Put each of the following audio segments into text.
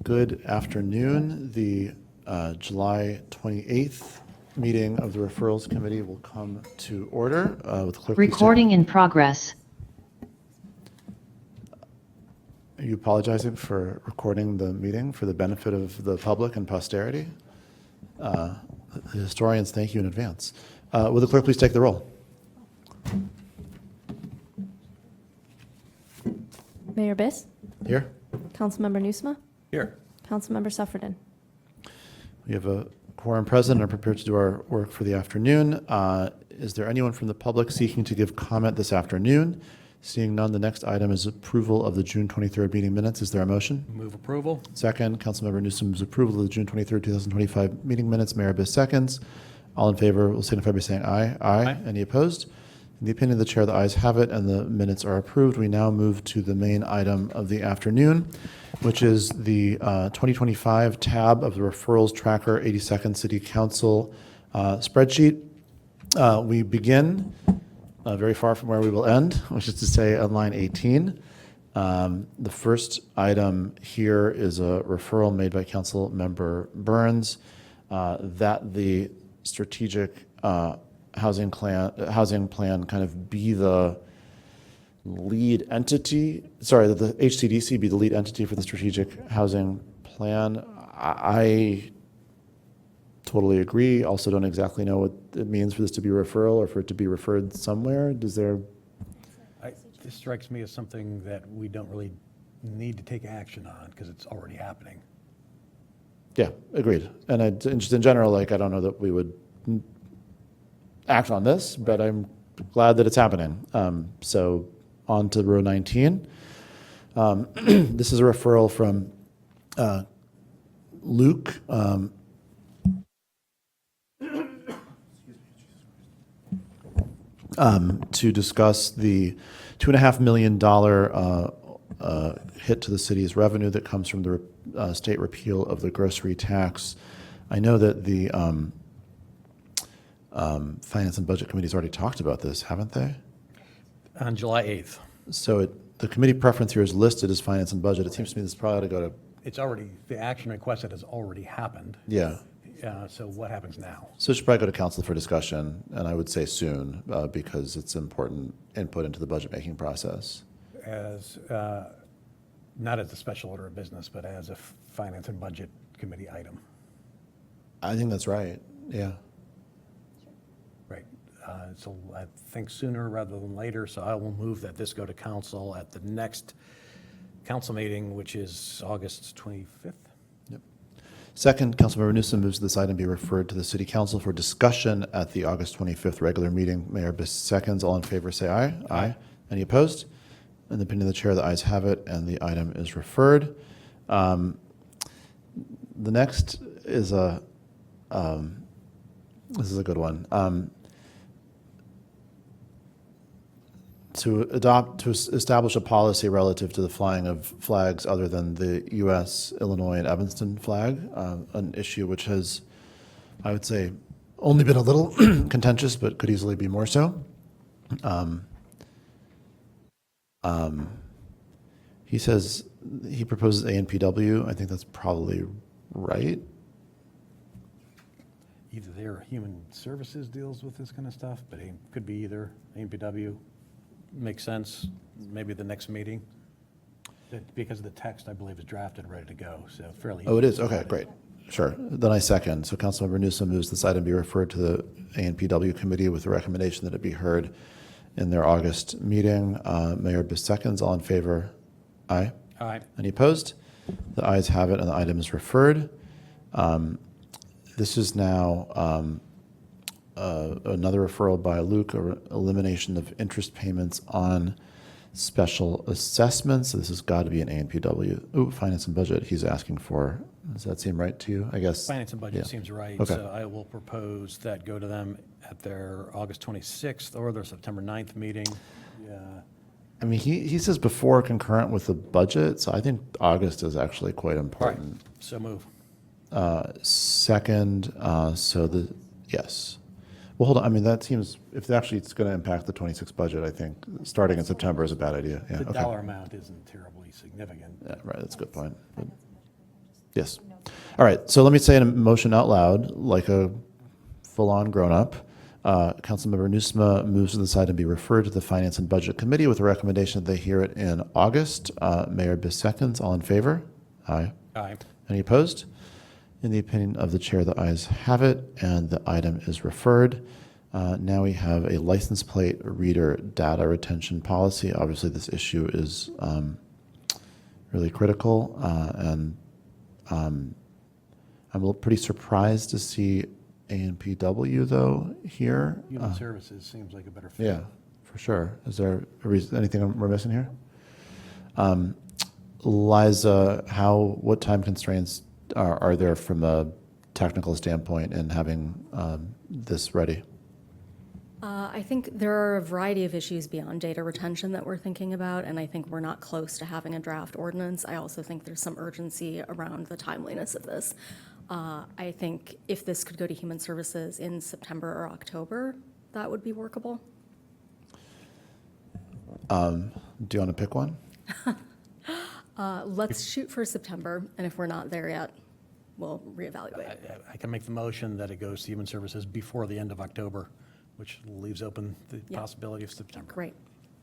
Good afternoon. The July 28th meeting of the Referrals Committee will come to order. With clerk, please Recording in progress. Are you apologizing for recording the meeting for the benefit of the public and posterity? The historians thank you in advance. Will the clerk please take the roll? Mayor Biss? Here. Councilmember Nusma? Here. Councilmember Suffredin? We have a quorum present and are prepared to do our work for the afternoon. Is there anyone from the public seeking to give comment this afternoon? Seeing none, the next item is approval of the June 23rd meeting minutes. Is there a motion? Move approval. Second, Councilmember Newsom moves approval of the June 23rd, 2025 meeting minutes. Mayor Biss seconds. All in favor will signify by saying aye. Aye. Any opposed? In the opinion of the chair, the ayes have it, and the minutes are approved. We now move to the main item of the afternoon, which is the 2025 tab of the Referrals Tracker 82nd City Council spreadsheet. We begin very far from where we will end, which is to say on line 18. The first item here is a referral made by Council Member Burns that the strategic housing plan kind of be the lead entity, that the HCDC be the lead entity for the strategic housing plan. I totally agree. Also don't exactly know what it means for this to be a referral or for it to be referred somewhere. This strikes me as something that we don't really need to take action on because it's already happening. Yeah, agreed. And just in general, I don't know that we would act on this, but I'm glad that it's happening. So on to row 19. This is a referral from Luke. To discuss the $2.5 million hit to the city's revenue that comes from the state repeal of the grocery tax. I know that the Finance and Budget Committee's already talked about this, haven't they? On July 8th. So the committee preference here is listed as Finance and Budget. It seems to me this probably ought to go to... It's already, the action requested has already happened. Yeah. So what happens now? So it should probably go to council for discussion, and I would say soon, because it's important input into the budget-making process. As, not as a special order of business, but as a Finance and Budget Committee item. I think that's right, yeah. Right. So I think sooner rather than later, so I will move that this go to council at the next council meeting, which is August 25th. Yep. Second, Councilmember Newsom moves this item be referred to the City Council for discussion at the August 25th regular meeting. Mayor Biss seconds. All in favor say aye. Aye. Any opposed? In the opinion of the chair, the ayes have it, and the item is referred. The next is this is a good one. To establish a policy relative to the flying of flags other than the U.S., Illinois, and Evanston flag, an issue which has, I would say, only been a little contentious, but could easily be more so. He says he proposes ANPW. I think that's probably right. Either their Human Services deals with this kind of stuff, but it could be either ANPW. Makes sense. Maybe the next meeting. Because the text, I believe, is drafted and ready to go. So fairly. Oh, it is? Okay, great. Sure. Then I second. So Councilmember Newsom moves this item be referred to the ANPW committee with the recommendation that it be heard in their August meeting. Mayor Biss seconds. All in favor? Aye. Aye. Any opposed? The ayes have it, and the item is referred. This is now another referral by Luke, elimination of interest payments on special assessments. So this has got to be an ANPW. Finance and Budget he's asking for. Does that seem right to you? I guess. Finance and Budget yeah. seems right. Okay. So I will propose that go to them at their August 26th or their September 9th meeting. Yeah. I mean, he says before concurrent with the budget, so I think August is actually quite important. Right. So move. Second, yes. Well, hold on. I mean, that seems, if actually it's going to impact the 26 budget, I think starting in September is a bad idea. Yeah, The okay. dollar amount isn't terribly significant. Yeah, right. That's a good point. But Yes. All right, so let me say a motion out loud, like a full-on grown-up. Councilmember Nusma moves that this item be referred to the Finance and Budget Committee with a recommendation that they hear it in August. Mayor Biss seconds. All in favor? Aye. Aye. Any opposed? In the opinion of the chair, the ayes have it, and the item is referred. Now we have a license plate reader data retention policy. Obviously, this issue is really critical, and I'm a little pretty surprised to see ANPW though here. Human Services seems like a better fit. Yeah, for sure. Is there a reason, anything we're missing here? Liza, what time constraints are there from a technical standpoint in having this ready? I think there are a variety of issues beyond data retention that we're thinking about, and I think we're not close to having a draft ordinance. I also think there's some urgency around the timeliness of this. I think if this could go to Human Services in September or October, that would be workable. Do you want to pick one? Let's shoot for September, and if we're not there yet, we'll reevaluate. I can make the motion that it goes to Human Services before the end of October, which leaves open the Yeah. possibility of September. Great.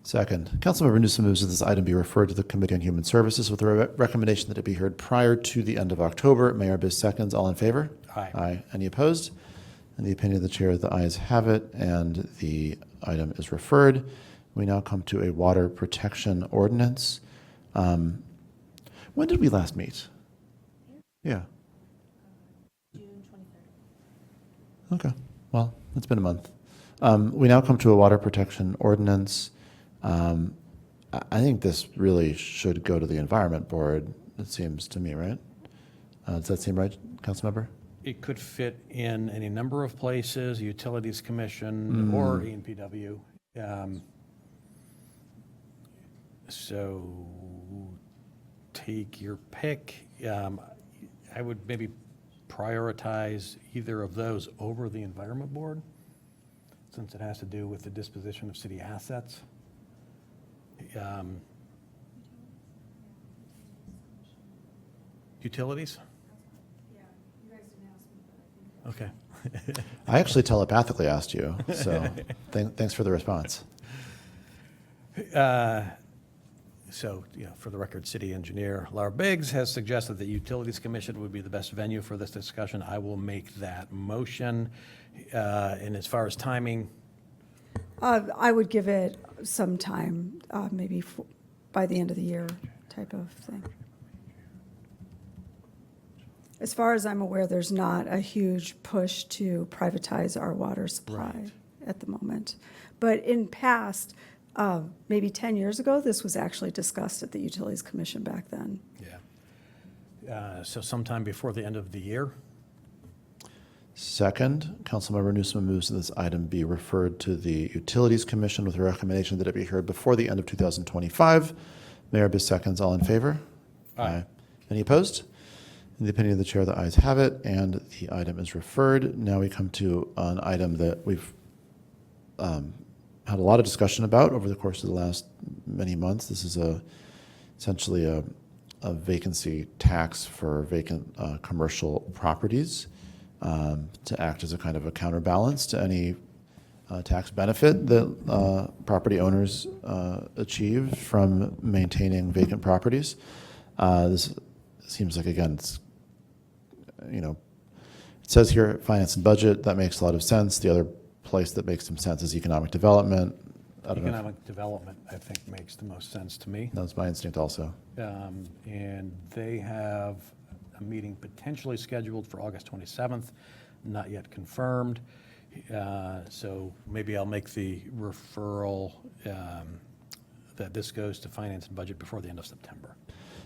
Second, Councilmember Newsom moves that this item be referred to the Committee on Human Services with a recommendation that it be heard prior to the end of October. Mayor Biss seconds. All in favor? Aye. Aye. Any opposed? In the opinion of the chair, the ayes have it, and the item is referred. We now come to a water protection ordinance. When did we last meet? Yeah. June 23rd. Okay. Well, it's been a month. We now come to a water protection ordinance. I think this really should go to the Environment Board, it seems to me, right? Does that seem right, Councilmember? It could fit in any number of places, Utilities Commission or ANPW. So take your pick. I would maybe prioritize either of those over the Environment Board, since it has to do with the disposition of city assets. Utilities? Okay. I actually telepathically asked you, so thanks for the response. So, for the record, City Engineer Laura Biggs has suggested that Utilities Commission would be the best venue for this discussion. I will make that motion. And as far as timing, I would give it some time, maybe by the end of the year type of thing. As far as I'm aware, there's not a huge push to privatize our water supply Right. at the moment. But in past, maybe 10 years ago, this was actually discussed at the Utilities Commission back then. yeah. So sometime before the end of the year. Second, Councilmember Newsom moves that this item be referred to the Utilities Commission with a recommendation that it be heard before the end of 2025. Mayor Biss seconds. All in favor? Aye. Any opposed? In the opinion of the chair, the ayes have it, and the item is referred. Now we come to an item that we've had a lot of discussion about over the course of the last many months. This is essentially a vacancy tax for vacant commercial properties to act as a kind of a counterbalance to any tax benefit that property owners achieve from maintaining vacant properties. This seems like, again, it's, it says here Finance and Budget. That makes a lot of sense. The other place that makes some sense is Economic Development. I don't know. Economic Development, I think, makes the most sense to me. That's my instinct also. And they have a meeting potentially scheduled for August 27th, not yet confirmed. So maybe I'll make the referral that this goes to Finance and Budget before the end of September.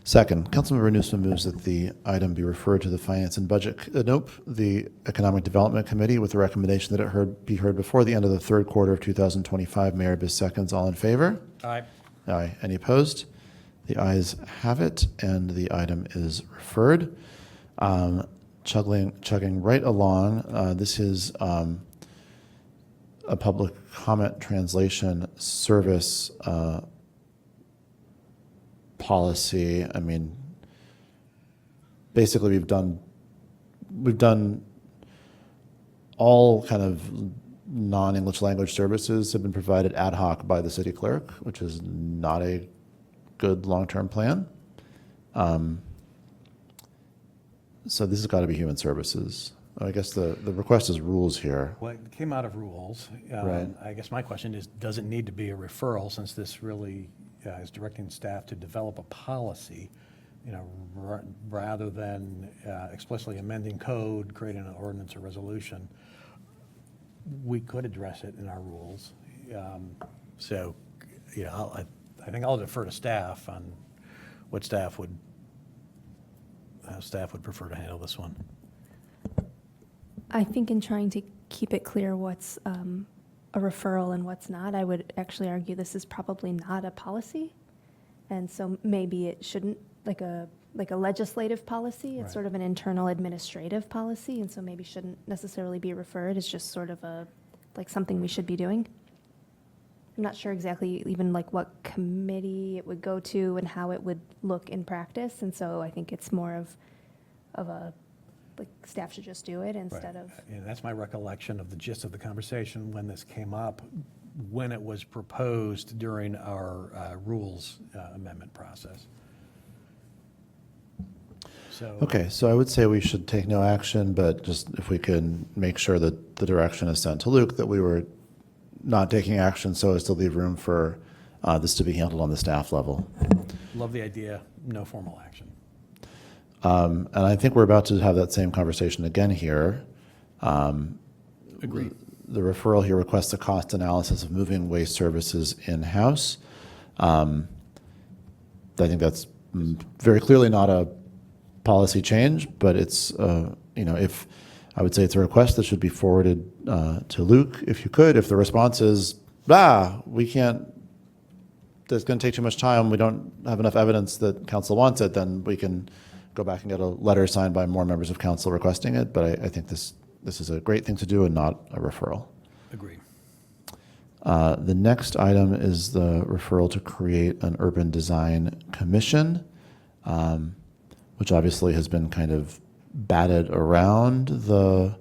Second, Councilmember Newsom moves that the item be referred to the Finance and Budget, the Economic Development Committee with a recommendation that it be heard before the end of the third quarter of 2025. Mayor Biss seconds. All in favor? Aye. Aye. Any opposed? The ayes have it, and the item is referred. Chugging right along, this is a public comment translation service policy. I mean, basically we've done all kind of non-English language services have been provided ad hoc by the city clerk, which is not a good long-term plan. So this has got to be human services. I guess the request is rules here. Well, it came out of rules. Right. I guess my question is, does it need to be a referral, since this really is directing staff to develop a policy, rather than explicitly amending code, creating an ordinance or resolution? We could address it in our rules. So, I think I'll defer to staff on what how staff would prefer to handle this one. I think in trying to keep it clear what's a referral and what's not, I would actually argue this is probably not a policy. And so maybe it shouldn't, like a legislative policy, it's Right. sort of an internal administrative policy, and so maybe shouldn't necessarily be referred. It's just sort of like something we should be doing. I'm not sure exactly even like what committee it would go to and how it would look in practice, and so I think it's more of a, like, staff should just do it instead Right. of. And that's my recollection of the gist of the conversation when this came up, when it was proposed during our rules amendment process. So. Okay, so I would say we should take no action, but just if we can make sure that the direction is sent to Luke, that we were not taking action so as to leave room for this to be handled on the staff level. Love the idea, no formal action. And I think we're about to have that same conversation again here. Agreed. The referral here requests a cost analysis of moving waste services in-house. I think that's very clearly not a policy change, but it's, if I would say it's a request that should be forwarded to Luke, if you could. If the response is, we can't, it's going to take too much time, we don't have enough evidence that council wants it, then we can go back and get a letter signed by more members of council requesting it. But I think this is a great thing to do and not a referral. Agreed. The next item is the referral to create an urban design commission, which obviously has been kind of batted around the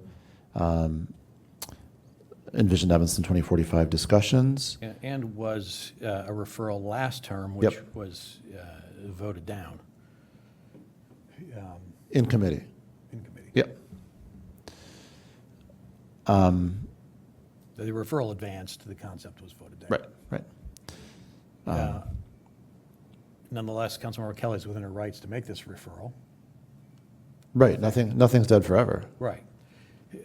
Envision Evanston 2045 discussions. And was a referral last term, Yep. which was voted down In committee. in committee. Yep. The referral advanced, the concept was voted down. Right. Nonetheless, Councilmember Kelly's within her rights to make this referral. Right. Nothing's dead forever Right.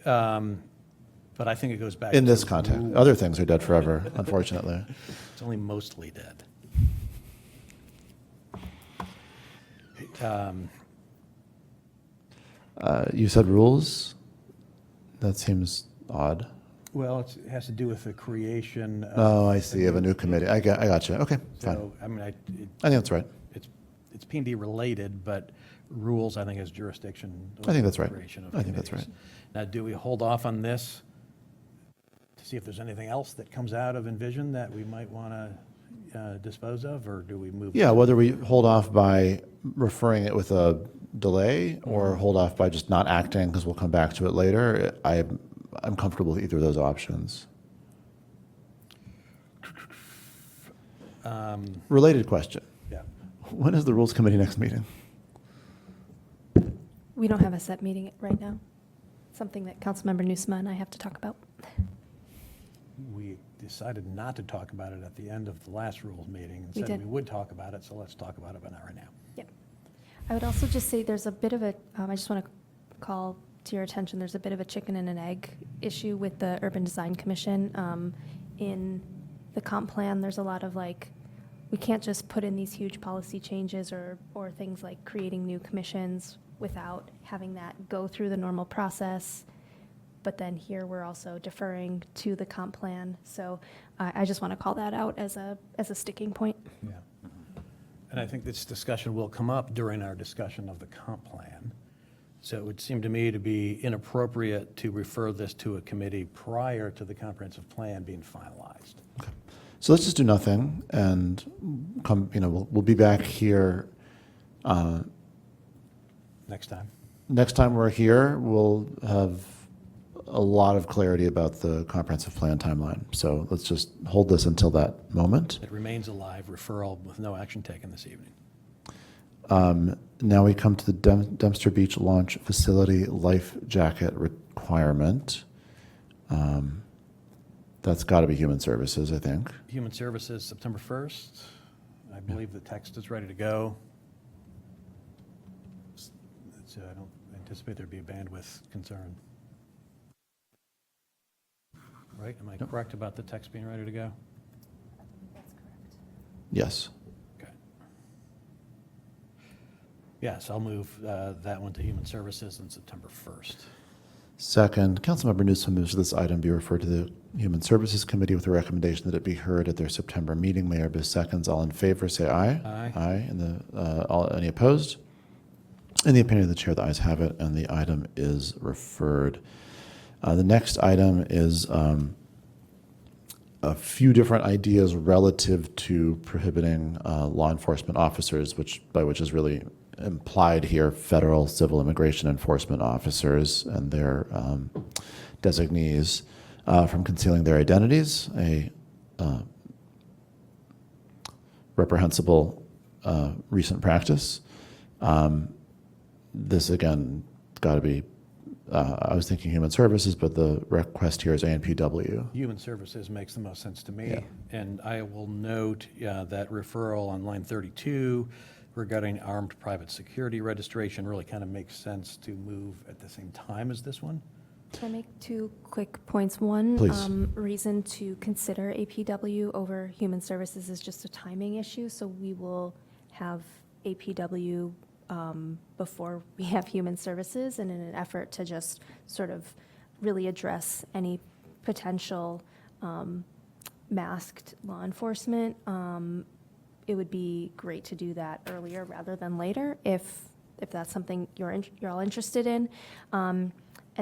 But I think it goes back in to this context. rule. Other things are dead forever, unfortunately. It's only mostly dead. You said rules? That seems odd. Well, it has to do with the creation of. Oh, I see. Of a new committee. I got you. Okay, fine. So, I mean, I think that's right. it's P&D related, but rules, I think, is jurisdiction. I think that's right. creation of I think that's committees. right. Now, do we hold off on this to see if there's anything else that comes out of Envision that we might want to dispose of, or do we move? Yeah, whether we hold off by referring it with a delay or hold off by just not acting because we'll come back to it later, I'm comfortable with either of those options. Related question. Yeah. When is the Rules Committee next meeting? We don't have a set meeting right now. Something that Councilmember Nusma and I have to talk about. We decided not to talk about it at the end of the last rules meeting. And We said did. we would talk about it, so let's talk about it, but not right now. Yep. I would also just say there's a bit of a, I just want to call to your attention, there's a bit of a chicken and an egg issue with the Urban Design Commission. In the comp plan, there's a lot of we can't just put in these huge policy changes or things like creating new commissions without having that go through the normal process. But then here, we're also deferring to the comp plan. So I just want to call that out as a sticking point. Yeah. And I think this discussion will come up during our discussion of the comp plan. So it would seem to me to be inappropriate to refer this to a committee prior to the comprehensive plan being finalized. So let's just do nothing and come, we'll be back here. The next time. Next time we're here, we'll have a lot of clarity about the comprehensive plan timeline. So let's just hold this until that moment. It remains a live referral with no action taken this evening. Now we come to the Dempster Beach launch facility life jacket requirement. That's got to be Human Services, I think. Human Services, September 1st. I believe the text is ready to go. I don't anticipate there'd be a bandwidth concern. Right? Am I correct about the text being ready to go? That's correct. Yes. Okay. Yes, I'll move that one to Human Services on September 1st. Second, Councilmember Newsom moves this item be referred to the Human Services Committee with a recommendation that it be heard at their September meeting. Mayor Bis seconds. All in favor, say aye. Aye. Aye. And any opposed? In the opinion of the chair, the ayes have it, and the item is referred. The next item is a few different ideas relative to prohibiting law enforcement officers, by which is really implied here, federal civil immigration enforcement officers and their designees from concealing their identities, a reprehensible recent practice. This, again, got to be, I was thinking Human Services, but the request here is ANPW. Human Services makes the most sense to me. Yeah. And I will note that referral on line 32 regarding armed private security registration really kind of makes sense to move at the same time as this one. Can I make 2 quick points? One, Please. Reason to consider APW over Human Services is just a timing issue, so we will have APW before we have Human Services, and in an effort to just sort of really address any potential masked law enforcement, it would be great to do that earlier rather than later, if that's something you're all interested in. And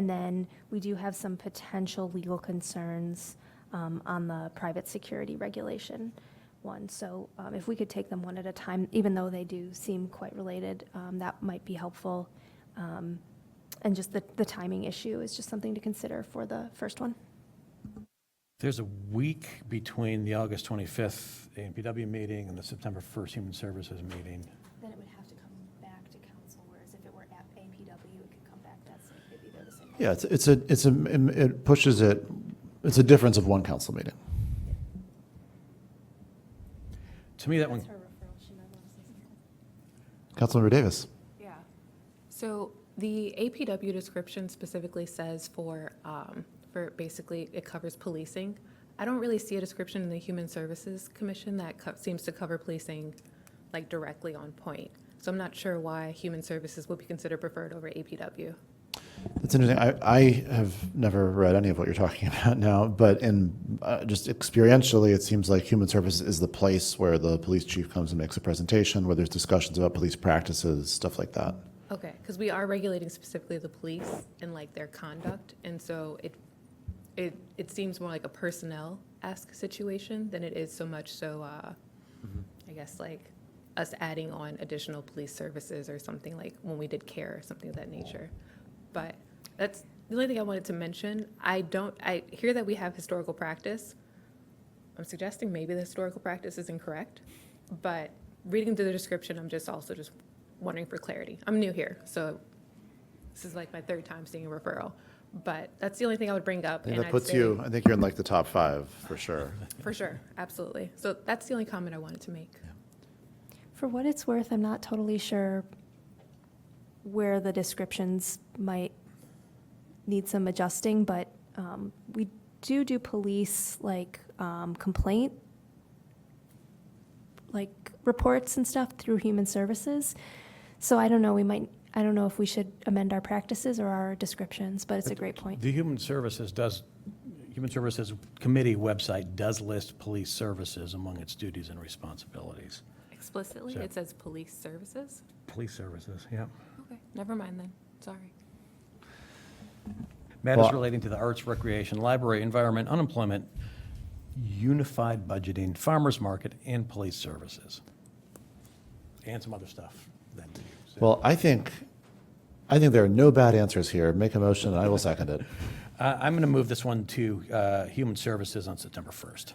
then we do have some potential legal concerns on the private security regulation one. So if we could take them one at a time, even though they do seem quite related, that might be helpful. And just the timing issue is just something to consider for the first one. There's a week between the August 25th ANPW meeting and the September 1st Human Services meeting. Then it would have to come back to council, whereas if it were at APW, it could come back to us. Maybe they're the same. Yeah, it pushes it. It's a difference of one council meeting. To me, that one, That's her referral. She might want to say something. Councilmember Davis. Yeah. So the APW description specifically says for basically it covers policing. I don't really see a description in the Human Services Commission that seems to cover policing like directly on point. So I'm not sure why Human Services would be considered preferred over APW. That's interesting. I have never read any of what you're talking about now, but in just experientially, it seems like Human Services is the place where the police chief comes and makes a presentation, where there's discussions about police practices, stuff like that. Okay, because we are regulating specifically the police and like their conduct, and so it seems more like a personnel-esque situation than it is so much so, I guess, like us adding on additional police services or something like when we did care or something of that nature. But that's the only thing I wanted to mention. I hear that we have historical practice. I'm suggesting maybe the historical practice is incorrect, but reading through the description, I'm just wondering for clarity. I'm new here, so this is like my 3rd time seeing a referral. But that's the only thing I would bring up. And and that I'd puts say- you, I think you're in like the top 5 for sure. For sure, absolutely. So that's the only comment I wanted to make. For what it's worth, I'm not totally sure where the descriptions might need some adjusting, but we do police like complaint like reports and stuff through Human Services. So I don't know, I don't know if we should amend our practices or our descriptions, but it's a great point. the Human Services Committee website does list police services among its duties and responsibilities. Explicitly, So- it says police services? Police services, yeah. Okay, never mind then, sorry. Matters Well- relating to the arts, recreation, library, environment, unemployment, unified budgeting, farmers market, and police services. And some other stuff then. So- Well, I think I think there are no bad answers here. Make a motion, and I will second it. I'm going to move this one to Human Services on September 1st.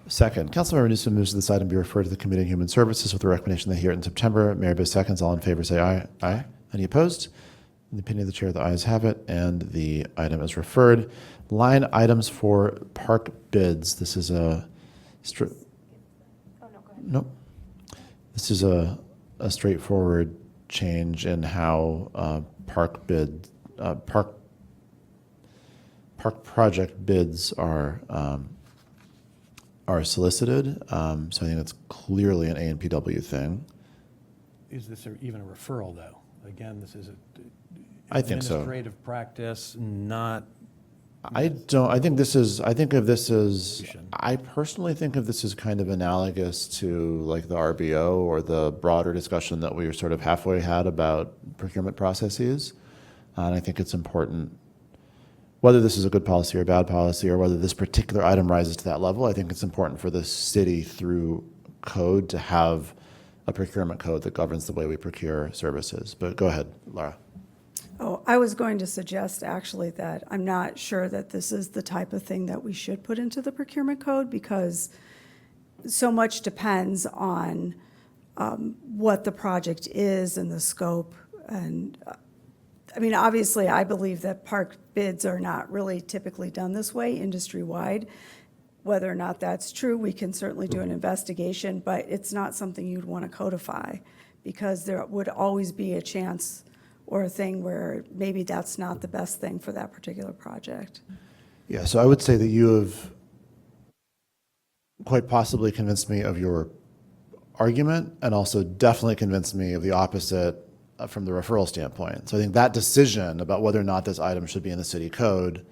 Second, Councilmember Newsom moves that this item be referred to the Committee on Human Services with the recommendation they hear it in September. Mayor Biz seconds. All in favor say aye. Aye. Any opposed? In the opinion of the chair, the ayes have it, and the item is referred. Line items for park bids. This is a Oh, no, go ahead. nope. This is a straightforward change in how park project bids are solicited. So I think it's clearly an ANPW thing. Is this even a referral, though? Again, this is I think so. administrative practice, not, I think of this as, I personally think of this as kind of analogous to like the RBO or the broader discussion that we were sort of halfway had about procurement processes. And I think it's important, whether this is a good policy or a bad policy, or whether this particular item rises to that level, I think it's important for the city through code to have a procurement code that governs the way we procure services. But go ahead, Laura. Oh, I was going to suggest actually that I'm not sure that this is the type of thing that we should put into the procurement code, because so much depends on what the project is and the scope. And I mean, obviously, I believe that park bids are not really typically done this way industry-wide. Whether or not that's true, we can certainly do an investigation, but it's not something you'd want to codify, because there would always be a chance or a thing where maybe that's not the best thing for that particular project. Yeah, so I would say that you have quite possibly convinced me of your argument, and also definitely convinced me of the opposite from the referral standpoint. So I think that decision about whether or not this item should be in the city code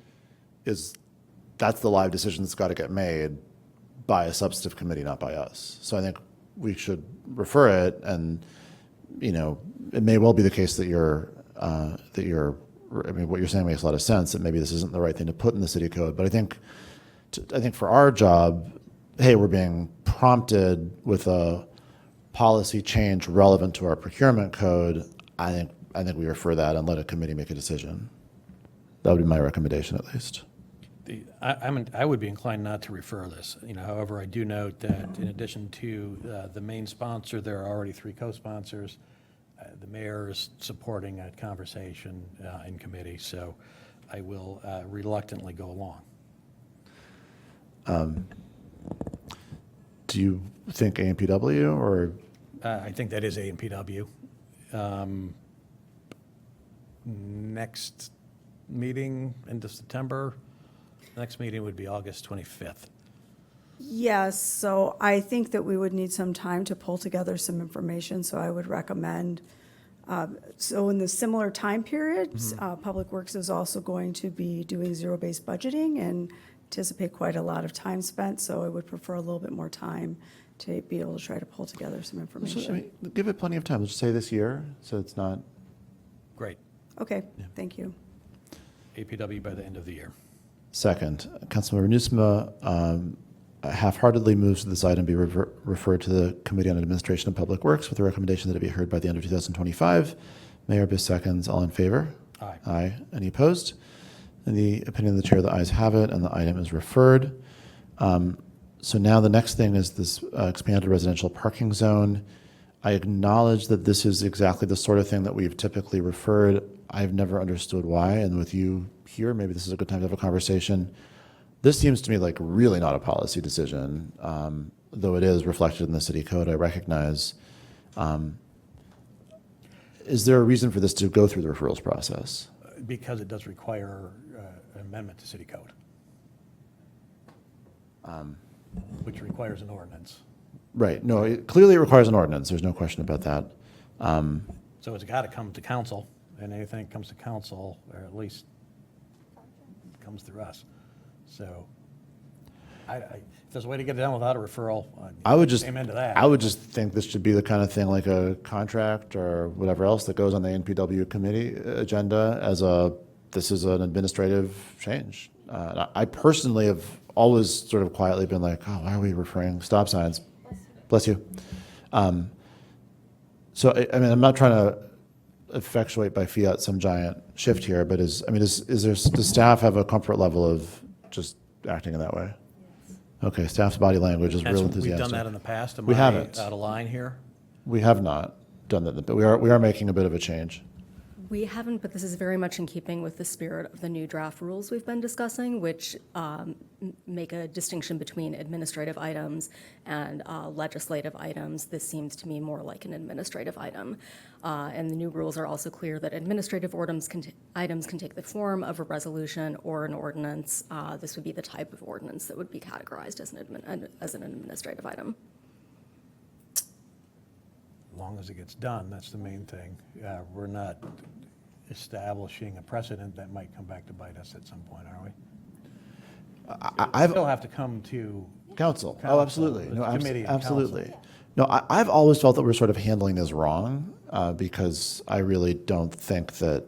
that's the live decision that's got to get made by a substantive committee, not by us. So I think we should refer it, and it may well be the case that I mean, what you're saying makes a lot of sense, that maybe this isn't the right thing to put in the city code. But I think for our job, hey, we're being prompted with a policy change relevant to our procurement code. I think we refer that and let a committee make a decision. That would be my recommendation, at least. I would be inclined not to refer this. However, I do note that in addition to the main sponsor, there are already 3 co-sponsors. The mayor is supporting that conversation in committee, so I will reluctantly go along. Do you think AMPW or? I think that is AMPW. Next meeting into September. Next meeting would be August 25th. Yes, so I think that we would need some time to pull together some information, so I would recommend, so in the similar time periods, Public Works is also going to be doing zero-based budgeting and anticipate quite a lot of time spent, so I would prefer a little bit more time to be able to try to pull together some I information. mean, give it plenty of time. Let's just say this year, so it's not. Great. Okay, thank you. APW by the end of the year. Second, Councilmember Nusma half-heartedly moves that this item be referred to the Committee on Administration and Public Works with the recommendation that it be heard by the end of 2025. Mayor Bis seconds. All in favor? Aye. Aye. Any opposed? In the opinion of the chair, the ayes have it, and the item is referred. So now the next thing is this expanded residential parking zone. I acknowledge that this is exactly the sort of thing that we've typically referred. I've never understood why, and with you here, maybe this is a good time to have a conversation. This seems to me like really not a policy decision, though it is reflected in the city code, I recognize. Is there a reason for this to go through the referrals process? Because it does require an amendment to city code, which requires an ordinance. Right, no, it clearly requires an ordinance, there's no question about that. So it's got to come to council, and anything that comes to council, or at least comes through us. So if there's a way to get it done without a referral, I would just, amen to that. I would just think this should be the kind of thing like a contract or whatever else that goes on the NPW committee agenda as this is an administrative change. I personally have always sort of quietly been like, oh, why are we referring stop signs? Bless you. So, I mean, I'm not trying to effectuate by fiat some giant shift here, but does staff have a comfort level of just acting in that way? Okay, staff's body language is real We've enthusiastic. done that in the past. Am We I haven't. out of line here? We have not done that, but we are making a bit of a change. We haven't, but this is very much in keeping with the spirit of the new draft rules we've been discussing, which make a distinction between administrative items and legislative items. This seems to me more like an administrative item. And the new rules are also clear that administrative items can take the form of a resolution or an ordinance. This would be the type of ordinance that would be categorized as an administrative item. As long as it gets done, that's the main thing. We're not establishing a precedent that might come back to bite us at some point, are we? I've Still have to come to, Council. Oh, Council, absolutely. the No, committee and absolutely. council. No, I've always felt that we're sort of handling this wrong because I really don't think that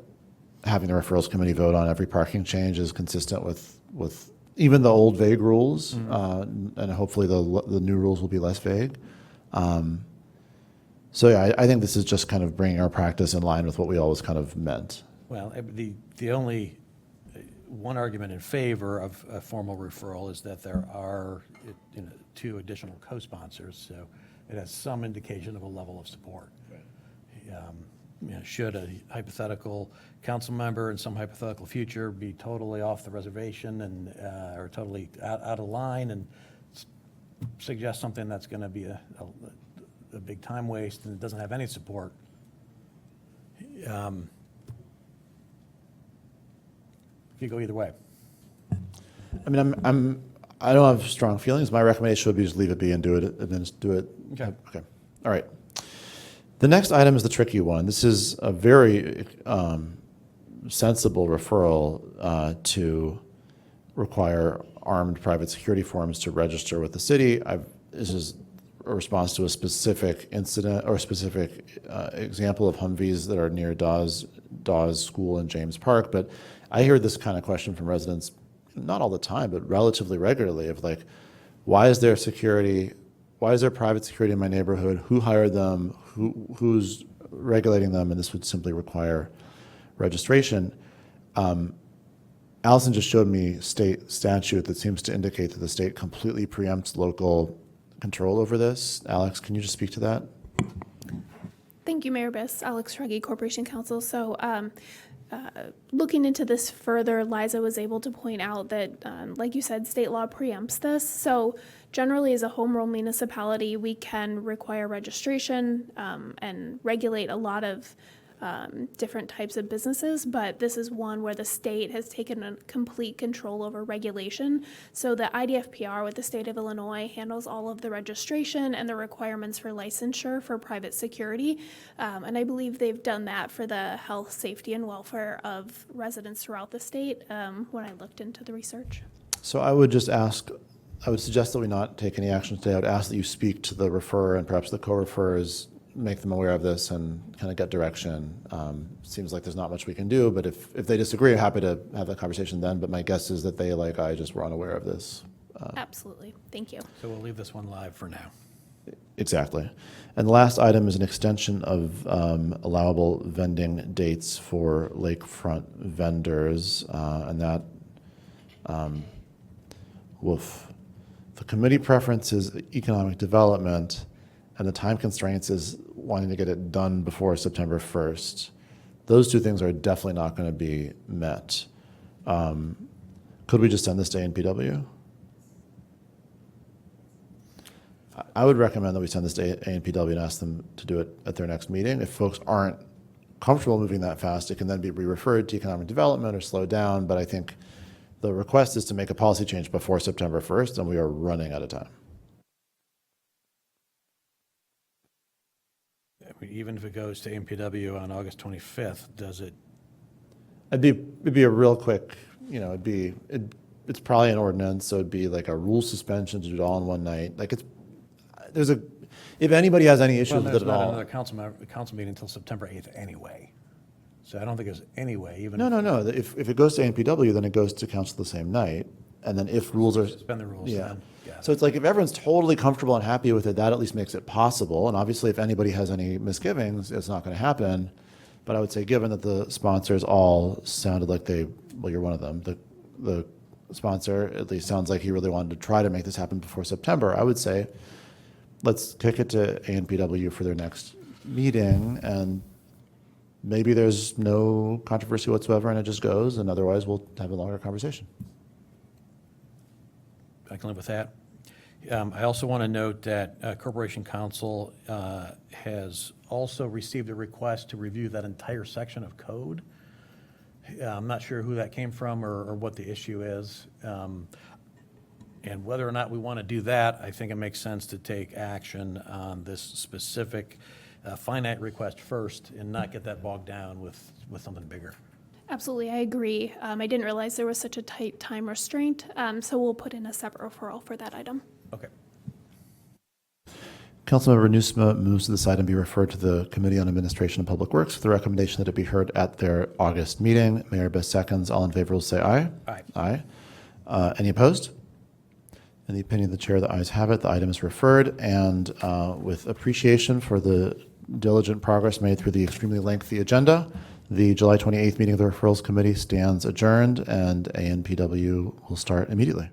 having the referrals committee vote on every parking change is consistent with even the old vague rules, and hopefully the new rules will be less vague. So yeah, I think this is just kind of bringing our practice in line with what we always kind of meant. well, the only, one argument in favor of a formal referral is that there are, 2 additional co-sponsors, so it has some indication of a level of support. Should a hypothetical council member in some hypothetical future be totally off the reservation and, or totally out of line and suggest something that's going to be a big time waste and it doesn't have any support, could go either way. I mean, I don't have strong feelings. My recommendation would be just leave it be and do it, and then just do it. Okay. Okay. All right. The next item is the tricky one. This is a very sensible referral to require armed private security firms to register with the city. This is a response to a specific incident or a specific example of Humvees that are near Dawes School in James Park. But I hear this kind of question from residents, not all the time, but relatively regularly, of like, why is there security? Why is there private security in my neighborhood? Who hired them? Who's regulating them? And this would simply require registration. Allison just showed me state statute that seems to indicate that the state completely preempts local control over this. Alex, can you just speak to that? Thank you, Mayor Biss. Alex Ruggie, Corporation Counsel. So looking into this further, Liza was able to point out that, like you said, state law preempts this. So generally, as a home rule municipality, we can require registration and regulate a lot of different types of businesses, but this is one where the state has taken a complete control over regulation. So the IDFPR with the state of Illinois handles all of the registration and the requirements for licensure for private security. And I believe they've done that for the health, safety, and welfare of residents throughout the state when I looked into the research. So I would suggest that we not take any action today. I would ask that you speak to the referrer and perhaps the co-referrers, make them aware of this and kind of get direction. Seems like there's not much we can do, but if they disagree, I'm happy to have that conversation then. But my guess is that they, like I, just were unaware of this. Absolutely. Thank you. So we'll leave this one live for now. Exactly. And the last item is an extension of allowable vending dates for lakefront vendors, and that, the committee preference is economic development, and the time constraints is wanting to get it done before September 1st. Those two things are definitely not going to be met. Could we just send this to ANPW? I would recommend that we send this to ANPW and ask them to do it at their next meeting. If folks aren't comfortable moving that fast, it can then be re-referred to economic development or slowed down. But I think the request is to make a policy change before September 1st, and we are running out of time. Even if it goes to MPW on August 25th, does it? It'd be a real quick, it's probably an ordinance, so it'd be like a rule suspension to do it all in one night. Like if anybody has any issues with There's it at not all. another council meeting until September 8th anyway. So I don't think there's any way, even No. if If it goes to ANPW, then it goes to council the same night. And then if rules are. suspend the rules, Yeah. then, yeah. So it's like if everyone's totally comfortable and happy with it, that at least makes it possible. And obviously, if anybody has any misgivings, it's not going to happen. But I would say, given that the sponsors all sounded like well, you're one of them, the sponsor at least sounds like he really wanted to try to make this happen before September, I would say, let's kick it to ANPW for their next meeting, and maybe there's no controversy whatsoever and it just goes, and otherwise we'll have a longer conversation. I can live with that. I also want to note that Corporation Counsel has also received a request to review that entire section of code. I'm not sure who that came from or what the issue is. And whether or not we want to do that, I think it makes sense to take action on this specific finite request first and not get that bogged down with something bigger. Absolutely, I agree. I didn't realize there was such a tight time restraint, so we'll put in a separate referral for that item. Okay. Councilmember Nusma moves to this item be referred to the Committee on Administration and Public Works with the recommendation that it be heard at their August meeting. Mayor Best seconds. All in favor will say aye. Aye. Aye. Any opposed? In the opinion of the chair, the ayes have it. The item is referred, and with appreciation for the diligent progress made through the extremely lengthy agenda, the July 28th meeting of the Referrals Committee stands adjourned, and ANPW will start immediately.